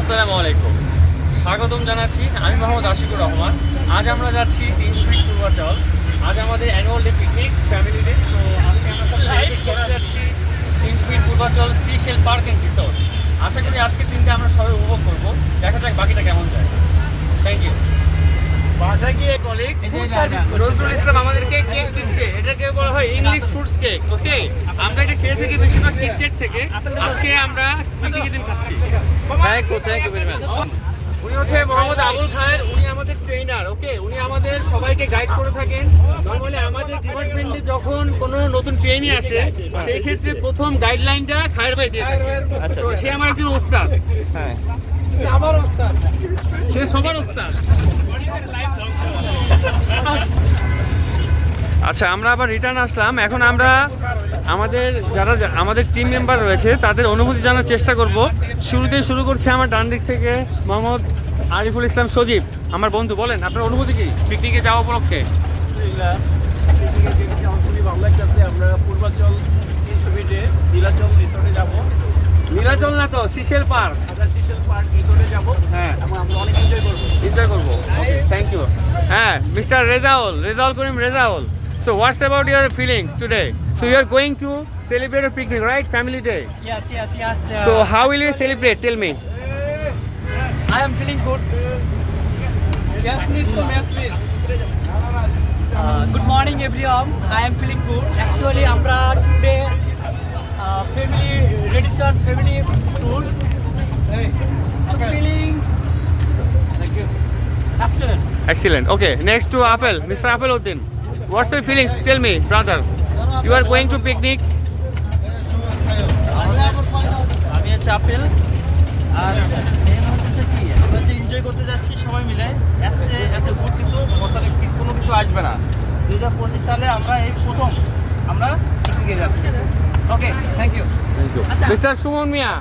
আসসালামু আলাইকুম, স্বাগতম জানাচ্ছি। আমি মোহাম্মদ আশিকুর রহমান। আজ আমরা যাচ্ছি 3 ফিট পূর্বাচল। আজ আমাদের annual day picnic, family day. তো আজকে আমরা সব সেলিব্রেট করতে যাচ্ছি 3 feet Purbachal seashell park and resort. আশা করি আজকের দিনটা আমরা সবাই উপভোগ করবো। দেখা যাক বাকিটা কেমন যায়। Thank you. বাসায় গিয়ে কলিগ নজরুল ইসলাম আমাদেরকে কেক দিচ্ছে। এটাকে বলা হয় ইংলিশ ফ্রুটস কেক। ওকে, আমরা এটা খেয়ে থাকি বেশিরভাগ চিটচেট থেকে। আজকে আমরা পিকনিকের দিন খাচ্ছি। Thank you very much. উনি হচ্ছে মোহাম্মদ আবুল খায়ের। উনি আমাদের ট্রেনার। ওকে, উনি আমাদের সবাইকে গাইড করে থাকেন। নর্মালি আমাদের ডিপার্টমেন্টে যখন কোনো নতুন ট্রেনিং আসে, সেই ক্ষেত্রে প্রথম গাইডলাইনটা খায়ের ভাই দিয়ে থাকে। আচ্ছা, সে আমার একজন ওস্তাদ। হ্যাঁ, আমার ওস্তাদ, সে সবার ওস্তাদ। আচ্ছা, আমরা আবার রিটার্ন আসলাম। এখন আমরা আমাদের টিম মেম্বার রয়েছে তাদের অনুভূতি জানার চেষ্টা করব। শুরুতেই শুরু করছে আমার ডান দিক থেকে মোহাম্মদ আরিফুল ইসলাম সজীব, আমার বন্ধু। বলেন আপনার অনুভূতি কি পিকনিকে যাওয়া উপলক্ষে? খুবই ভালো লাগতেছে। আমরা পূর্বাচল 300 ফিটে নীলাচল রিসোর্টে যাব। নীলাচল না তো, সিশেল পার্ক। আমরা সিশেল পার্ক রিসোর্টে যাব। হ্যাঁ, এবং আমরা অনেক এনজয় করবো। ওকে, থ্যাংক ইউ। হ্যাঁ, mister Rezaul Karim Rezaul. So what's about your feelings today? So you are going to celebrate a picnic, right? Family day. Yes. So how will you celebrate? Tell me. I am feeling good. Yes, please. Good morning, everyone. I am feeling good. Actually, আমরা today family tradition, family tour. Feeling. Thank you. Excellent. Okay, next to Apple, Mr. Apple Uddin. What's your feelings? Tell me, brother. You are going to picnic. আমি হচ্ছে apple. আর main হচ্ছে কি, আমরা যে enjoy করতে যাচ্ছি সবাই মিলে। এসে গুড কিছু বছরে কোনো কিছু আসবে না। 2025 সালে আমরা এই প্রথম আমরা পিকনিকে যাচ্ছি। Okay, thank you. Mr. Sumon Mia,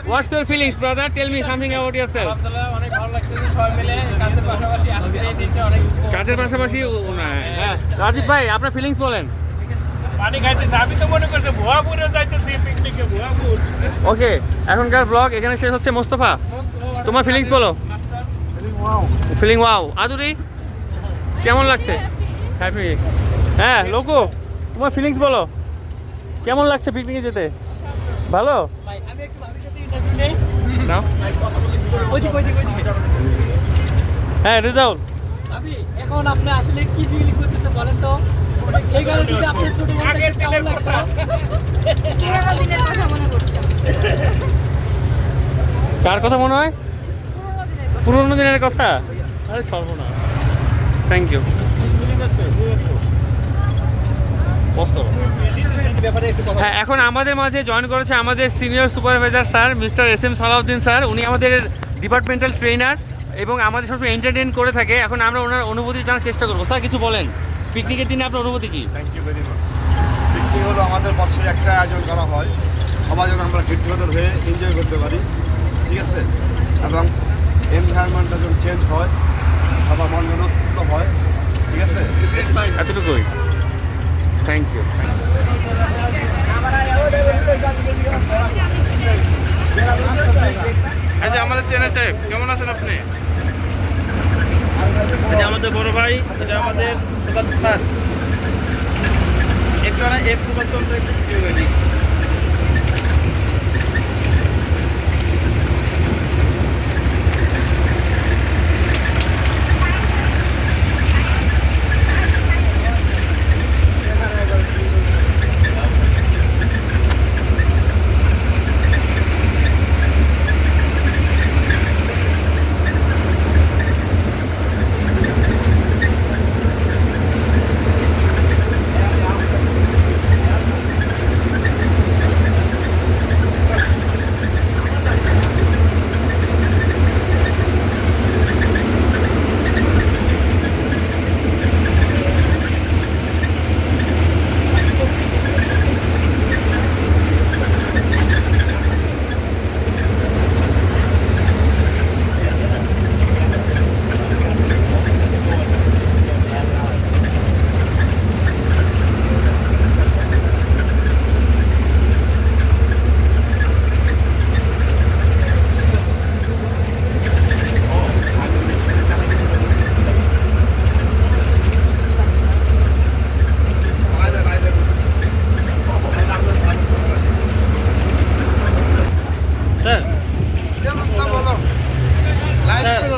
what's your feelings, brother? Tell me something about yourself. আলহামদুলিল্লাহ, অনেক ভালো লাগতেছে সবাই মিলে কাজের পাশাপাশি আজকের এই দিনটা অনেক কাজের পাশাপাশি। হ্যাঁ, রাজীব ভাই আপনার ফিলিংস বলেন। পানি খাইতেছি। আমি তো মনে করছি ভুয়াপুরে যাইতেছি পিকনিকে। ভুয়াপুর। ওকে, এখনকার ব্লগ এখানে শেষ হচ্ছে। মোস্তফা, তোমার ফিলিংস বলো। Feeling wow. আদুরি, কেমন লাগছে? হ্যাপি। হ্যাঁ, লোকো, তোমার ফিলিংস বলো, কেমন লাগছে পিকনিকে যেতে? ভালো। ভাই, আমি একটু ভাবির সাথে ইন্টারভিউ নেই। নাও। ওইদিকে। হ্যাঁ, রেজাউল, আমি এখন আপনি আসলে কি ফিল করতেছে বলেন তো? এই গানে যদি আপনি ছোট আগের দিনের কথা। কার কথা মনে হয়? পুরোনো দিনের কথা। আরে সর্বনাশ। Thank you. হ্যাঁ, এখন আমাদের মাঝে জয়েন করেছে আমাদের senior supervisor sir mister SM Salauddin sir. উনি আমাদের ডিপার্টমেন্টাল ট্রেনার এবং আমাদের সবসময় এন্টারটেইন করে থাকে। এখন আমরা ওনার অনুভূতি জানার চেষ্টা করবো। স্যার, কিছু বলেন, পিকনিকের দিনে আপনার অনুভূতি কি? Thank you very much. Picnic হলো আমাদের বছরে একটা আয়োজন করা হয়, সবাই যেন আমরা গেট টুগেদার হয়ে এনজয় করতে পারি, ঠিক আছে? এবং এনভায়রনমেন্টটা যখন চেঞ্জ হয়, সবার মন যেন উৎফুল্ল হয়, ঠিক আছে? এতটুকুই। Thank you. আচ্ছা, আমাদের চেনার সাহেব কেমন আছেন আপনি? এটা আমাদের বড় ভাই, এটা আমাদের সুদাত স্যার। একটু না এক পূর্বাচল একটু ভিডিও করি।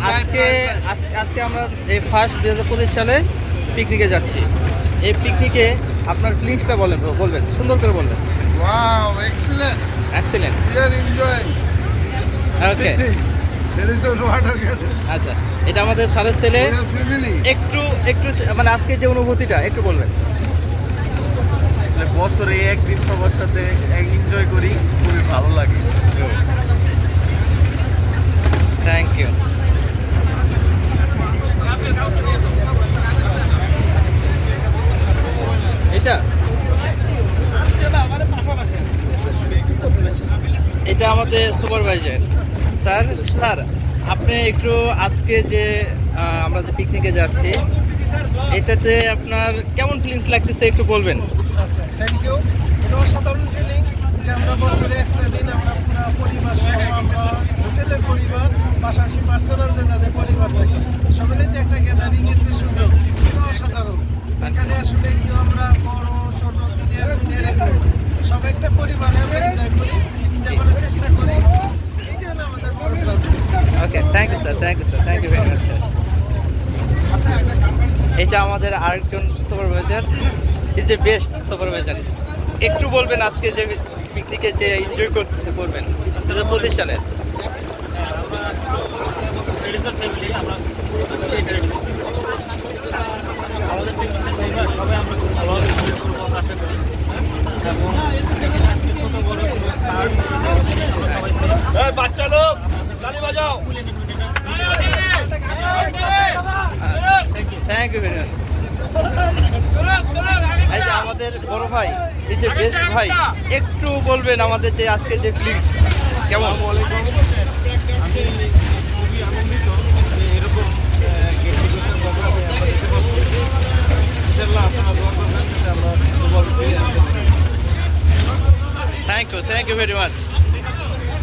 আজকে আমরা এই ফার্স্ট 2025 সালে পিকনিকে যাচ্ছি। এই পিকনিকে আপনার ফিলিংসটা বলবেন সুন্দর করে বলবেন। Wow, excellent. Excellent. We are enjoying. Okay, There is a water garden. আচ্ছা, এটা আমাদের স্যারের ছেলে। We are family. একটু মানে আজকে যে অনুভূতিটা একটু বলবেন। বছরে একদিন সবার সাথে এনজয় করি, খুবই ভালো লাগে। Thank you. এটা আমাদের সুপারভাইজার স্যার আপনি একটু আজকে যে আমরা যে পিকনিকে যাচ্ছি এটাতে আপনার কেমন ফিলিংস লাগতেছে একটু বলবেন। আচ্ছা, থ্যাংক ইউ। এটা অসাধারণ ফিলিং যে আমরা বছরে একটা দিন আমরা পুরো পরিবার সহ আমরা হোটেলের পরিবার পাশাপাশি পার্সোনাল যে যাদের পরিবার থাকে সকলে যে একটা গ্যাদারিং এর যে সুযোগ এটা অসাধারণ। এখানে আসলে কেউ আমরা বড় ছোট সিনিয়র সব একটা পরিবারে আমরা এনজয় করার চেষ্টা করি। এইটা হলো আমাদের বড় প্রাপ্তি। Okay, thank you sir, thank you very much. এটা আমাদের আরেকজন supervisor, is a best supervisor. একটু বলবেন আজকে যে পিকনিকে যে এনজয় করতেছে বলবেন 2025 সালে। বাচ্চা লোক তালি বাজাও। Thank you very much. এই যে আমাদের বড় ভাই, এই যে বেস্ট ভাই, একটু বলবেন আমাদের যে আজকে যে ফিলিংস কেমন? আমি খুবই আনন্দিত যে এরকম ইনশাআল্লাহ আপনারা দোয়া করবেন যাতে আমরা থ্যাংক ইউ ভেরি মাচ।